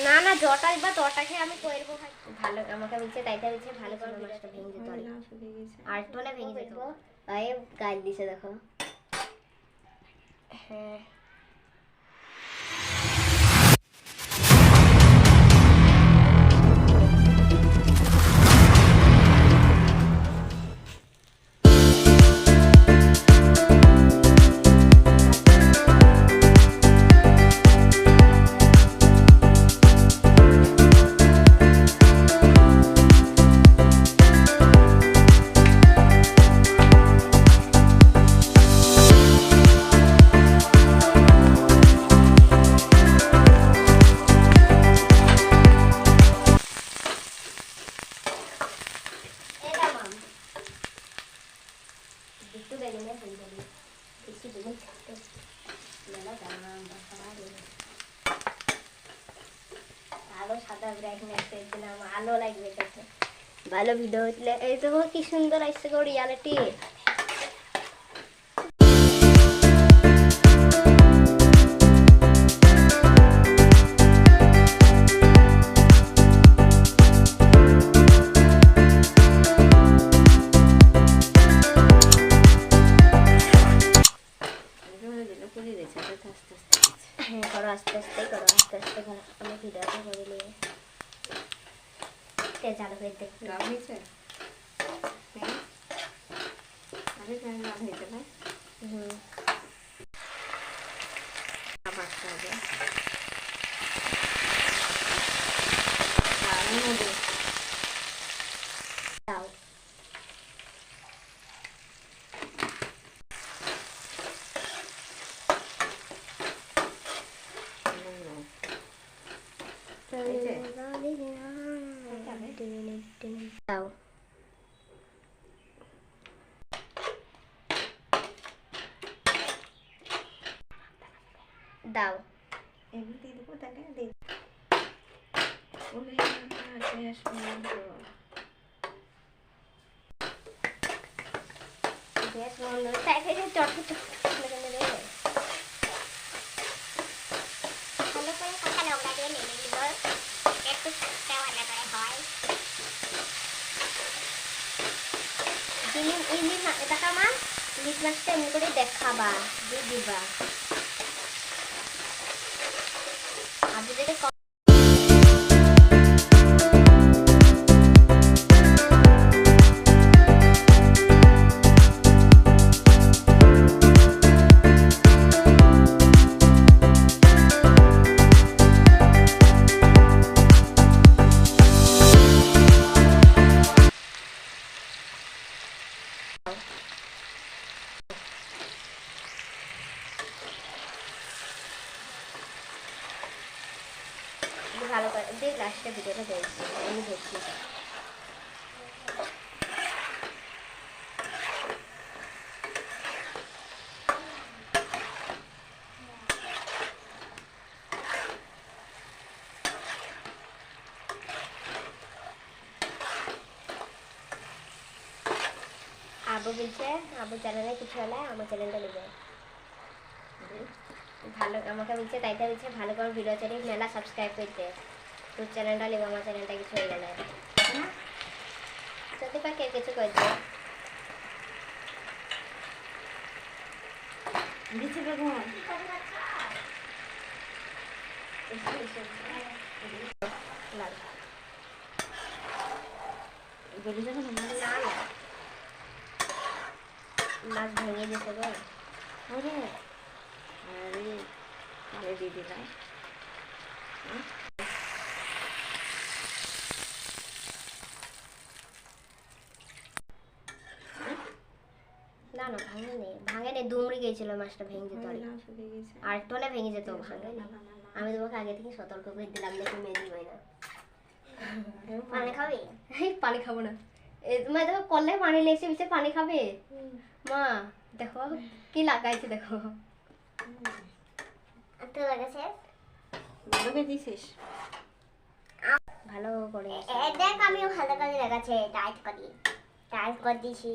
না না জটা বা তটা খেয়ে আমি করবো ভালো আমাকে বলছে তাইটা বলছে ভালো করে মাছটা ভেঙে যেত আর তো না ভেঙে যেত তাই গাল দিছে দেখো হ্যাঁ আলো লাগবে ভালো ভিডিও হইলে এই তো কি সুন্দর আসছে গো রিয়ালিটি হ্যাঁ করো আস্তে আস্তে করো আমি ভিডিওটা করে নিয়ে চালু করে দেখতে হয়েছে আরে না হয়েছে না আবার হবে দাও দাও দাও এমনি দিয়ে দেবো তাহলে দিয়ে গ্যাস বন্ধ তাকে চট চট ভালো করে কাঁচা লঙ্কা দিয়ে নেড়ে নিব একটু ভালো করে হয় দেখা মা ইলিশ মাছটা এমনি করে দেখাবা দিয়ে দিবা আগে থেকে ভালো করে দিয়ে লাস্টে ভিডিওটা দেখছি আমি দেখছি আবু বলছে আবু চ্যানেলে কিছু হলে আমার চ্যানেলটা নেবে ভালো আমাকে বলছে তাইটা বলছে ভালো করে ভিডিও চ্যানেল মেলা সাবস্ক্রাইব করতে তোর চ্যানেলটা নেবো আমার চ্যানেলটা কিছু হয়ে গেলে যদি বা কে কিছু করছে মাছ ভেঙে দিতে গো আরে আরে আরে দিয়ে দিলাম না না ভাঙেনি দুমড়ে গিয়েছিল মাছটা ভেঙে যেত আর একটু না ভেঙে যেত ভাঙেনি আমি তোমাকে আগে থেকে সতর্ক করে দিলাম দেখি মেজি হয় না পানি খাবে পানি খাবো না তোমার দেখো কলে পানি লেগেছে বিচে পানি খাবে মা দেখো কি লাগাইছে দেখো তো লাগাছে ভালো করে দিছিস ভালো করে দেখ আমিও ভালো করে লাগাছে টাইট করে দিয়েছি